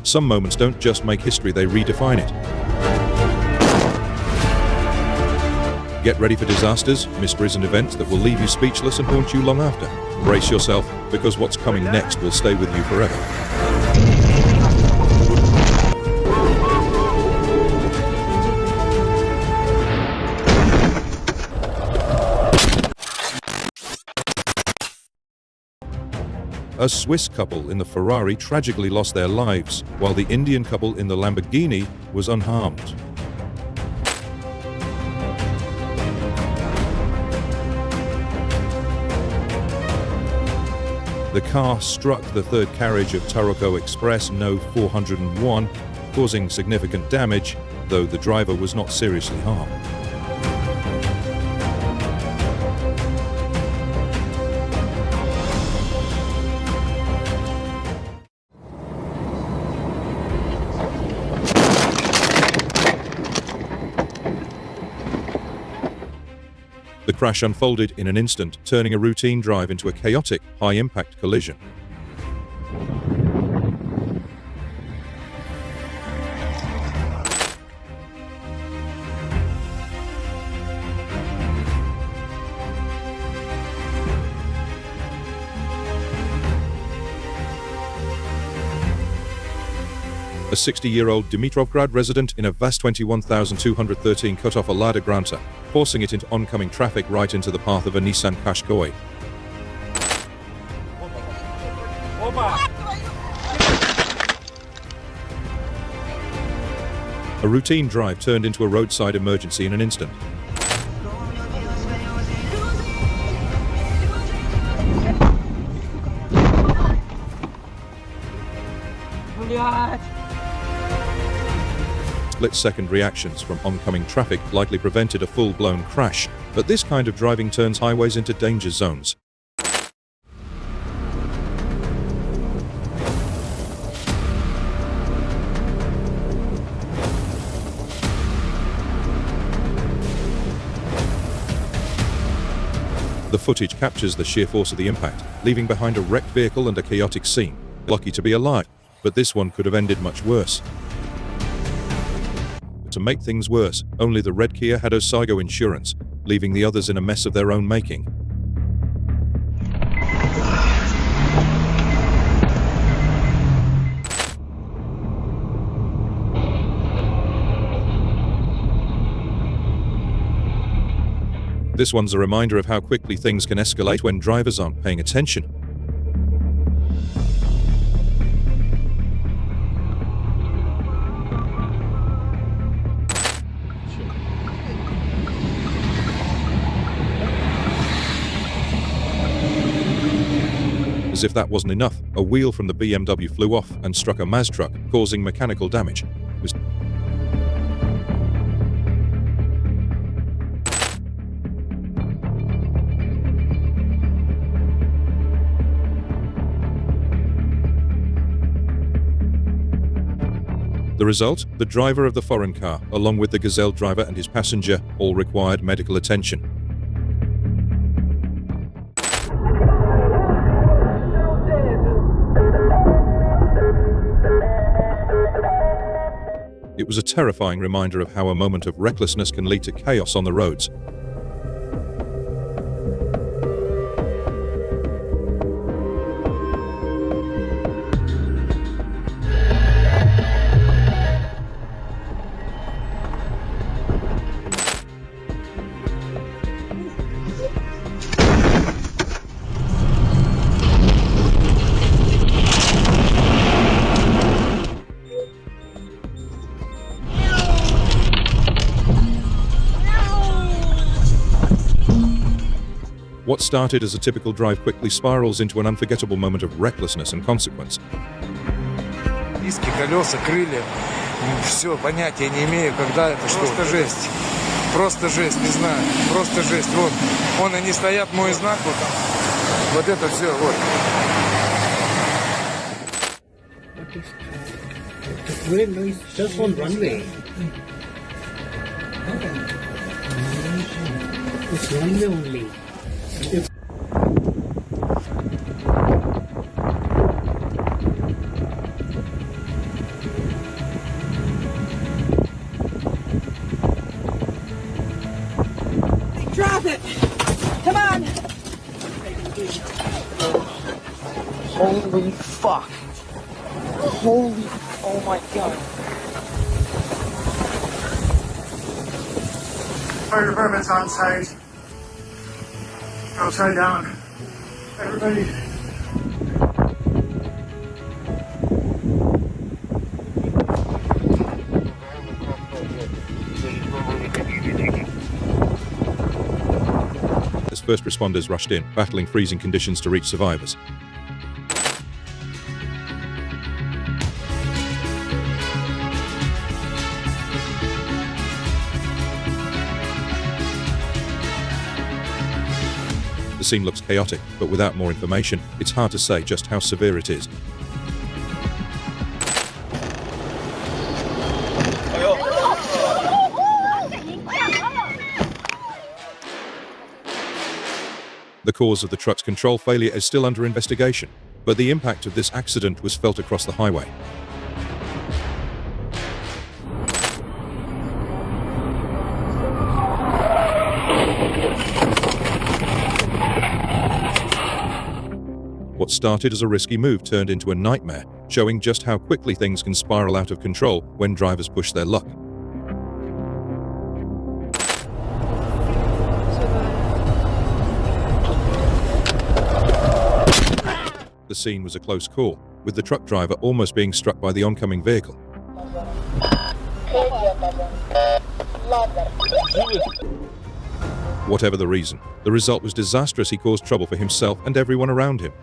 Some moments don't just make history, they redefine it. Get ready for disasters, mysteries and events that will leave you speechless and haunt you long after. Brace yourself, because what's coming next will stay with you forever. A Swiss couple in the Ferrari tragically lost their lives, while the Indian couple in the Lamborghini was unharmed. The car struck the third carriage of Taroko Express No. 401, causing significant damage, though the driver was not seriously harmed. The crash unfolded in an instant, turning a routine drive into a chaotic, high-impact collision. A 60-year-old Dimitrovgrad resident in a VAZ 21213 cut off a Lada Granta, forcing it into oncoming traffic right into the path of a Nissan Qashqai. A routine drive turned into a roadside emergency in an instant. Split-second reactions from oncoming traffic likely prevented a full-blown crash, but this kind of driving turns highways into danger zones. The footage captures the sheer force of the impact, leaving behind a wrecked vehicle and a chaotic scene. Lucky to be alive, but this one could have ended much worse. To make things worse, only the red Kia had Osago insurance, leaving the others in a mess of their own making. This one's a reminder of how quickly things can escalate when drivers aren't paying attention. As if that wasn't enough, a wheel from the BMW flew off and struck a Maz truck, causing mechanical damage. The result? The driver of the foreign car, along with the Gazelle driver and his passenger, all required medical attention. It was a terrifying reminder of how a moment of recklessness can lead to chaos on the roads. What started as a typical drive quickly spirals into an unforgettable moment of recklessness and consequence. Диски, колеса, крылья, все, понятия не имею, когда это, что. Просто жесть, не знаю, просто жесть. Вот, они стоят, мой знак, вот там, вот это все, вот. It's just one runway. It's runway only. Holy fuck. Holy, oh my god. Fire department's on site. Upside down. Everybody. As first responders rushed in, battling freezing conditions to reach survivors. The scene looks chaotic, but without more information, it's hard to say just how severe it is. The cause of the truck's control failure is still under investigation, but the impact of this accident was felt across the highway. What started as a risky move turned into a nightmare, showing just how quickly things can spiral out of control when drivers push their luck. The scene was a close call, with the truck driver almost being struck by the oncoming vehicle. Whatever the reason, the result was disastrous. He caused trouble for himself and everyone around him.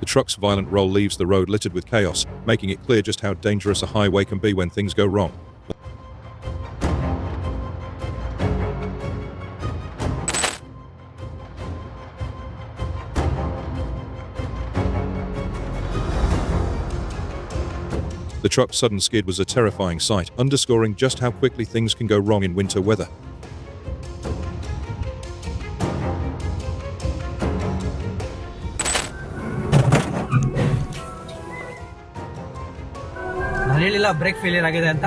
The truck's violent roll leaves the road littered with chaos, making it clear just how dangerous a highway can be when things go wrong. The truck's sudden skid was a terrifying sight, underscoring just how quickly things can go wrong in winter weather. ನಾನು ಹೇಳಿಲ್ಲ break failure ಆಗಿದೆ ಅಂತ.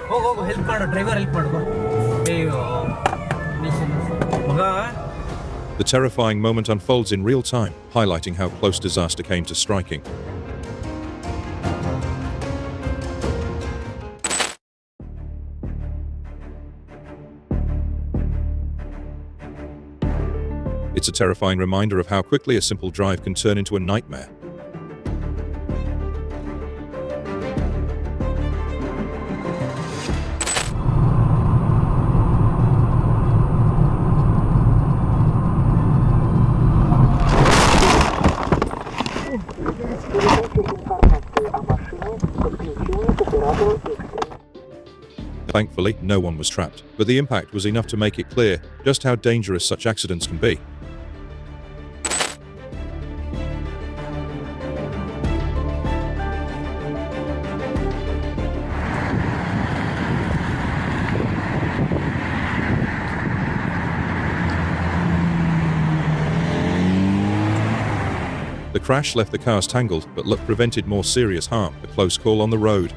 ಹೋಗು ಹೋಗು, help ಮಾಡು, driver help ಮಾಡು. ಅಯ್ಯೋ ಮಗ. The terrifying moment unfolds in real time, highlighting how close disaster came to striking. It's a terrifying reminder of how quickly a simple drive can turn into a nightmare. Thankfully, no one was trapped, but the impact was enough to make it clear just how dangerous such accidents can be. The crash left the cars tangled, but luck prevented more serious harm, a close call on the road.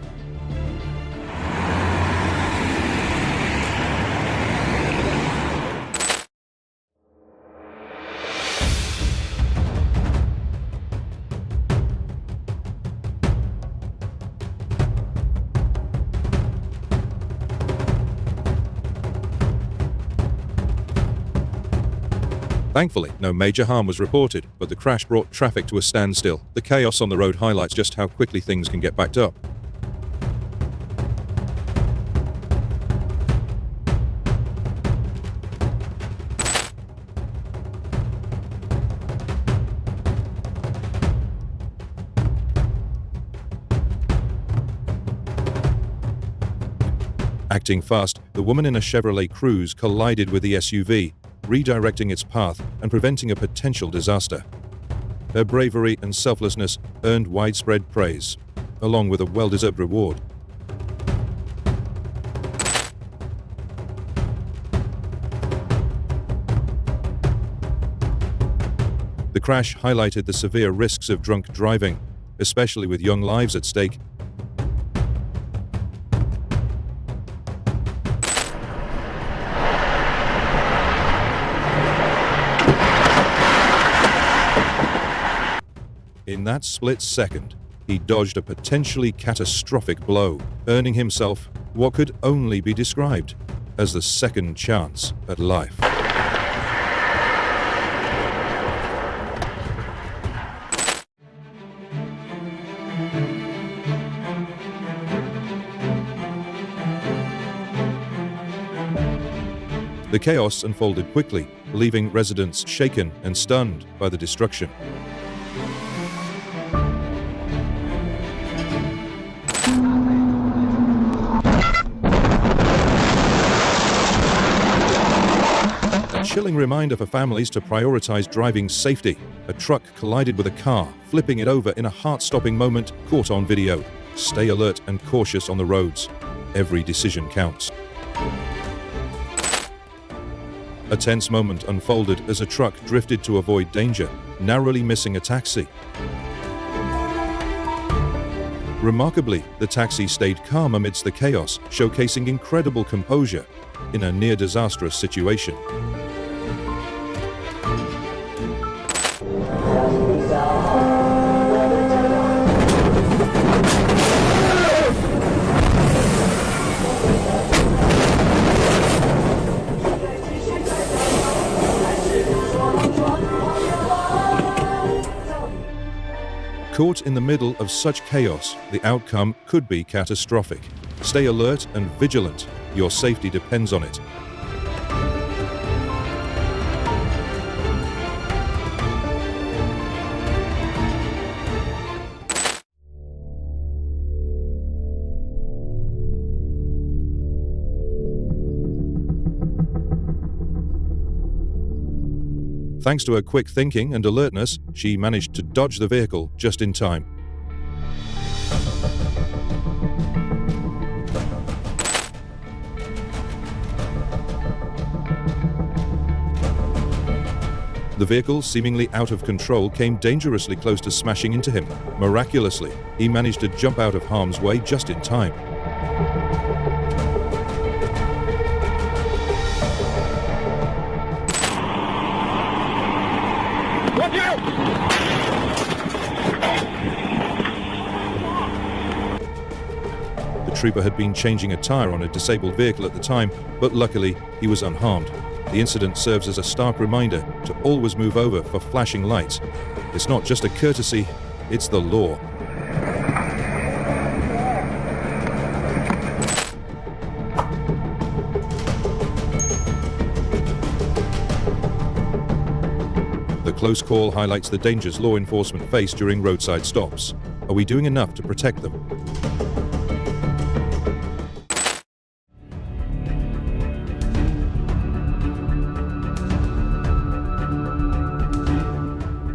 Thankfully, no major harm was reported, but the crash brought traffic to a standstill. The chaos on the road highlights just how quickly things can get backed up. Acting fast, the woman in a Chevrolet Cruze collided with the SUV, redirecting its path and preventing a potential disaster. Her bravery and selflessness earned widespread praise, along with a well-deserved reward. The crash highlighted the severe risks of drunk driving, especially with young lives at stake. In that split second, he dodged a potentially catastrophic blow, earning himself what could only be described as the second chance at life. The chaos unfolded quickly, leaving residents shaken and stunned by the destruction. A chilling reminder for families to prioritize driving safety. A truck collided with a car, flipping it over in a heart-stopping moment caught on video. Stay alert and cautious on the roads. Every decision counts. A tense moment unfolded as a truck drifted to avoid danger, narrowly missing a taxi. Remarkably, the taxi stayed calm amidst the chaos, showcasing incredible composure in a near-disastrous situation. Caught in the middle of such chaos, the outcome could be catastrophic. Stay alert and vigilant. Your safety depends on it. Thanks to her quick thinking and alertness, she managed to dodge the vehicle just in time. The vehicle, seemingly out of control, came dangerously close to smashing into him. Miraculously, he managed to jump out of harm's way just in time. The trooper had been changing a tire on a disabled vehicle at the time, but luckily he was unharmed. The incident serves as a stark reminder to always move over for flashing lights. It's not just a courtesy, it's the law. The close call highlights the dangers law enforcement face during roadside stops. Are we doing enough to protect them?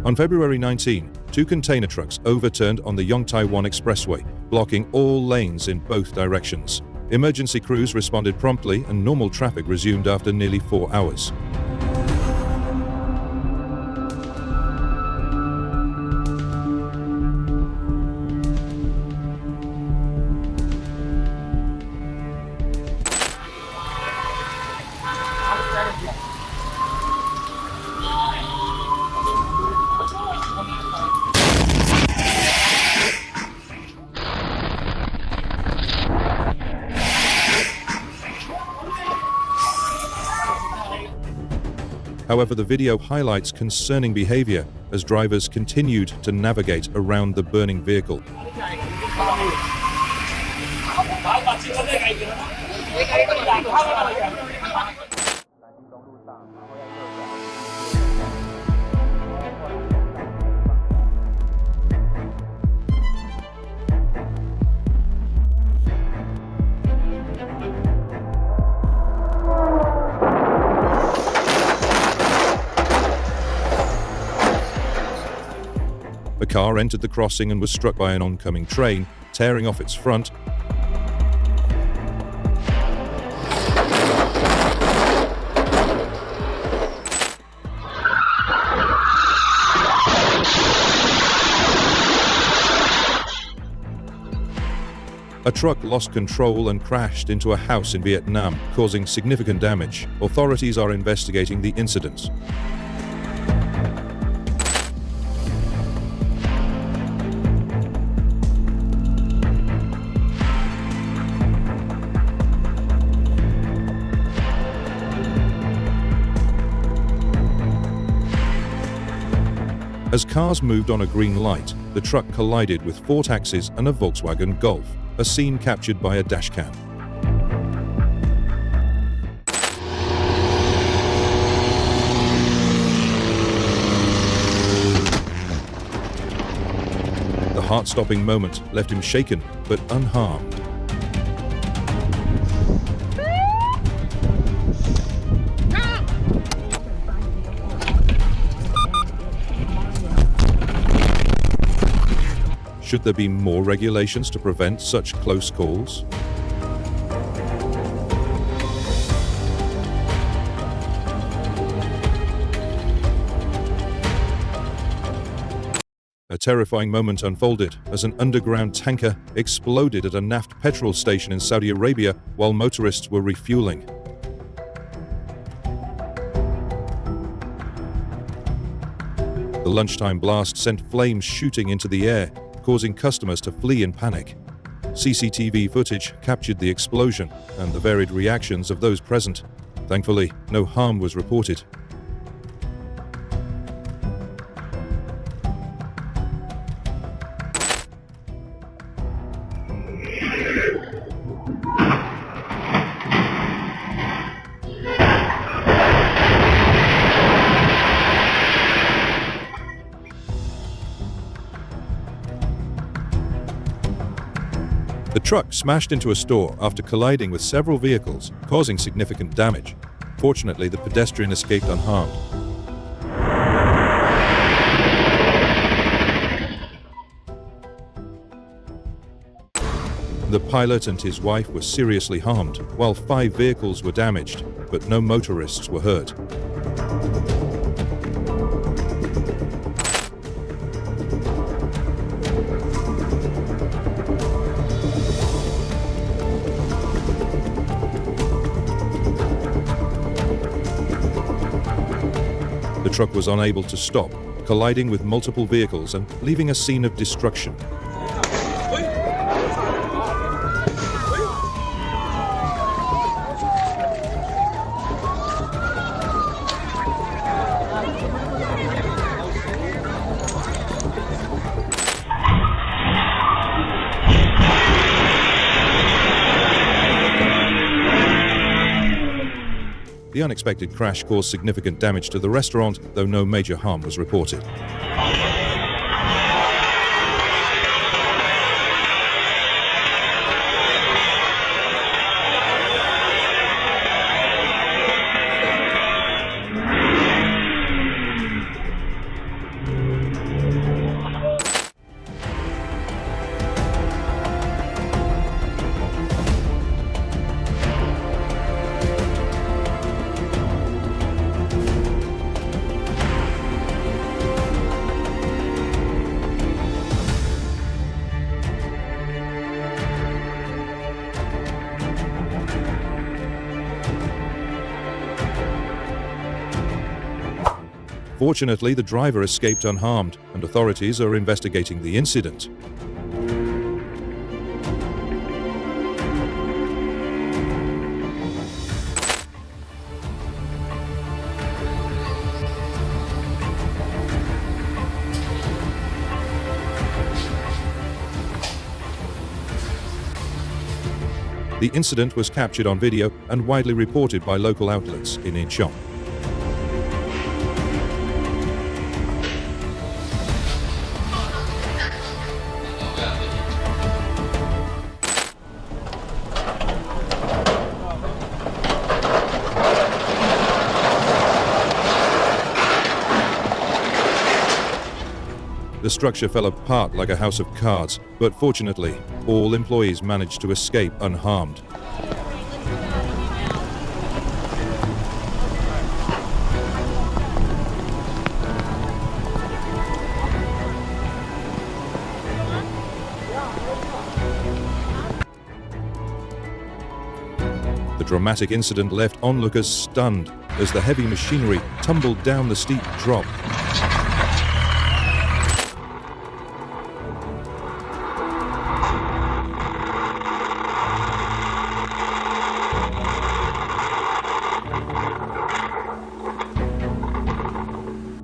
On February 19, 2 container trucks overturned on the Yongtai-1 Expressway, blocking all lanes in both directions. Emergency crews responded promptly and normal traffic resumed after nearly 4 hours. However, the video highlights concerning behavior as drivers continued to navigate around the burning vehicle. A car entered the crossing and was struck by an oncoming train, tearing off its front. A truck lost control and crashed into a house in Vietnam, causing significant damage. Authorities are investigating the incident. As cars moved on a green light, the truck collided with 4 taxis and a Volkswagen Golf, a scene captured by a dashcam. The heart-stopping moment left him shaken but unharmed. Should there be more regulations to prevent such close calls? A terrifying moment unfolded as an underground tanker exploded at a Naft petrol station in Saudi Arabia while motorists were refueling. The lunchtime blast sent flames shooting into the air, causing customers to flee in panic. CCTV footage captured the explosion and the varied reactions of those present. Thankfully, no harm was reported. The truck smashed into a store after colliding with several vehicles, causing significant damage. Fortunately, the pedestrian escaped unharmed. The pilot and his wife were seriously harmed, while 5 vehicles were damaged, but no motorists were hurt. The truck was unable to stop, colliding with multiple vehicles and leaving a scene of destruction. The unexpected crash caused significant damage to the restaurant, though no major harm was reported. Fortunately, the driver escaped unharmed, and authorities are investigating the incident. The incident was captured on video and widely reported by local outlets in Incheon. The structure fell apart like a house of cards, but fortunately, all employees managed to escape unharmed. dramatic incident left onlookers stunned as the heavy machinery tumbled down the steep drop.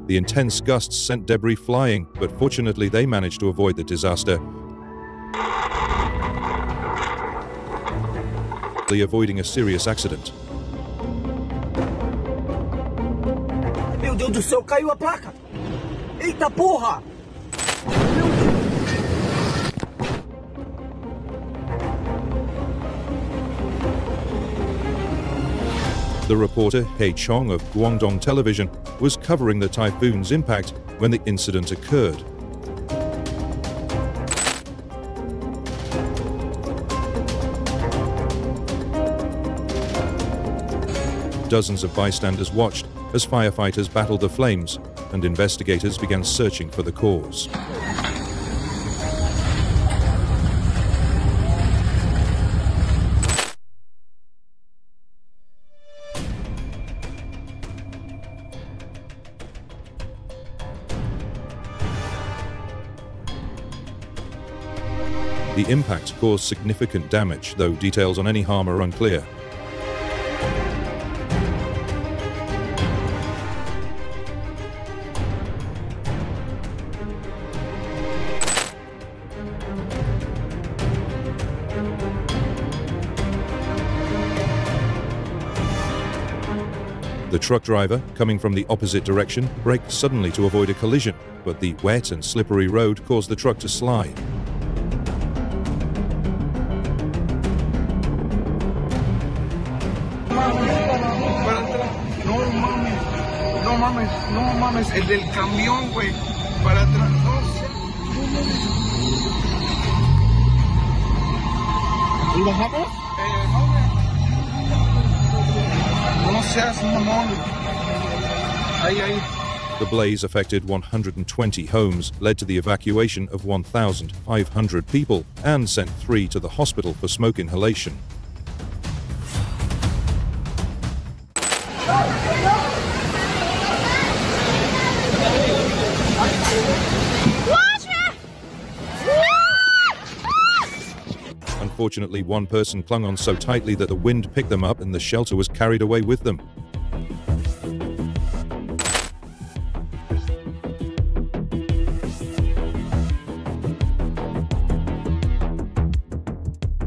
The intense gusts sent debris flying, but fortunately they managed to avoid the disaster, avoiding a serious accident. Meu Deus do céu, caiu a placa! Eita porra! The reporter, He Chong of Guangdong Television, was covering the typhoon's impact when the incident occurred. Dozens of bystanders watched as firefighters battled the flames and investigators began searching for the cause. The impact caused significant damage, though details on any harm are unclear. The truck driver, coming from the opposite direction, braked suddenly to avoid a collision, but the wet and slippery road caused the truck to slide. No mames, el del camión, güey, para atrás, ¿Y bajamos? No seas mamón. Ahí. The blaze affected 120 homes, led to the evacuation of 1,500 people, and sent 3 to the hospital for smoke inhalation. Unfortunately, one person clung on so tightly that the wind picked them up and the shelter was carried away with them.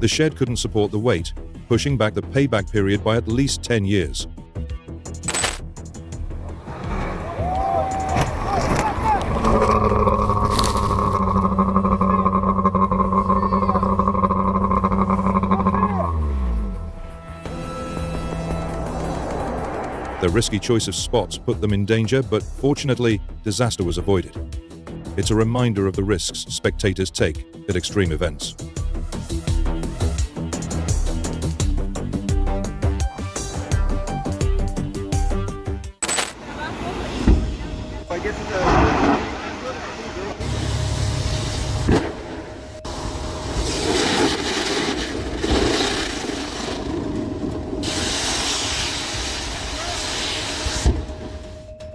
The shed couldn't support the weight, pushing back the payback period by at least 10 years. The risky choice of spots put them in danger, but fortunately, disaster was avoided. It's a reminder of the risks spectators take at extreme events.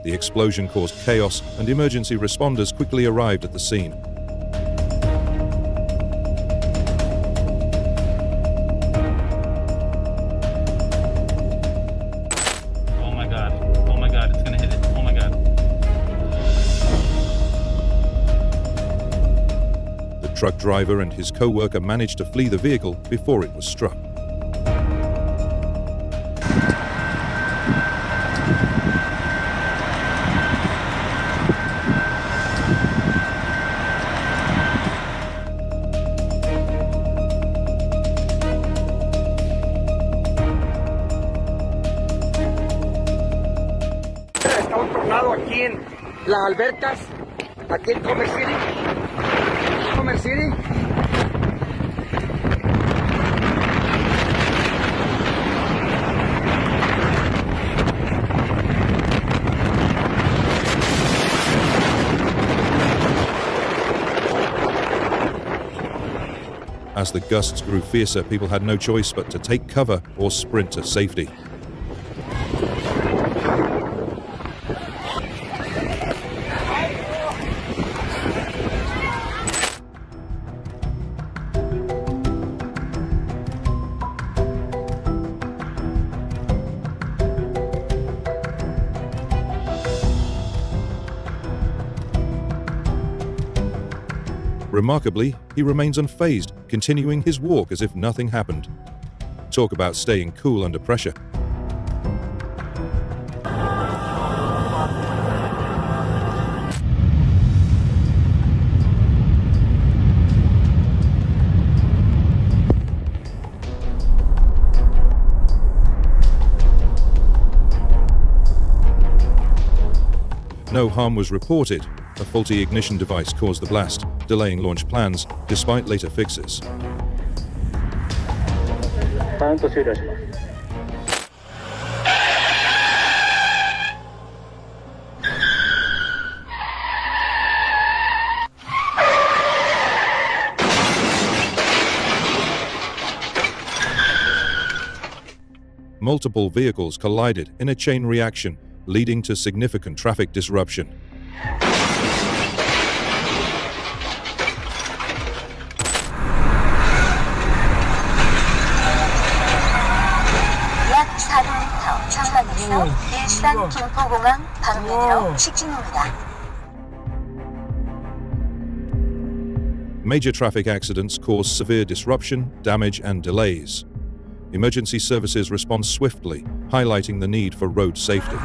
The explosion caused chaos, and emergency responders quickly arrived at the scene. Oh my god, it's gonna hit it. Oh my god. The truck driver and his co-worker managed to flee the vehicle before it was struck. Está un tornado aquí en las albercas, aquí en Commerce City. As the gusts grew fiercer, people had no choice but to take cover or sprint to safety. Remarkably, he remains unfazed, continuing his walk as if nothing happened. Talk about staying cool under pressure. No harm was reported. A faulty ignition device caused the blast, delaying launch plans despite later fixes. Multiple vehicles collided in a chain reaction, leading to significant traffic disruption. Major traffic accidents cause severe disruption, damage, and delays. Emergency services respond swiftly, highlighting the need for road safety.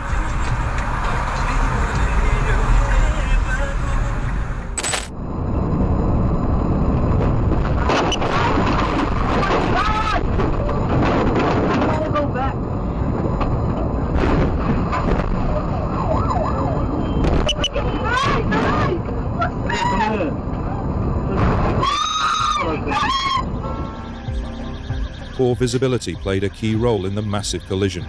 Poor visibility played a key role in the massive collision.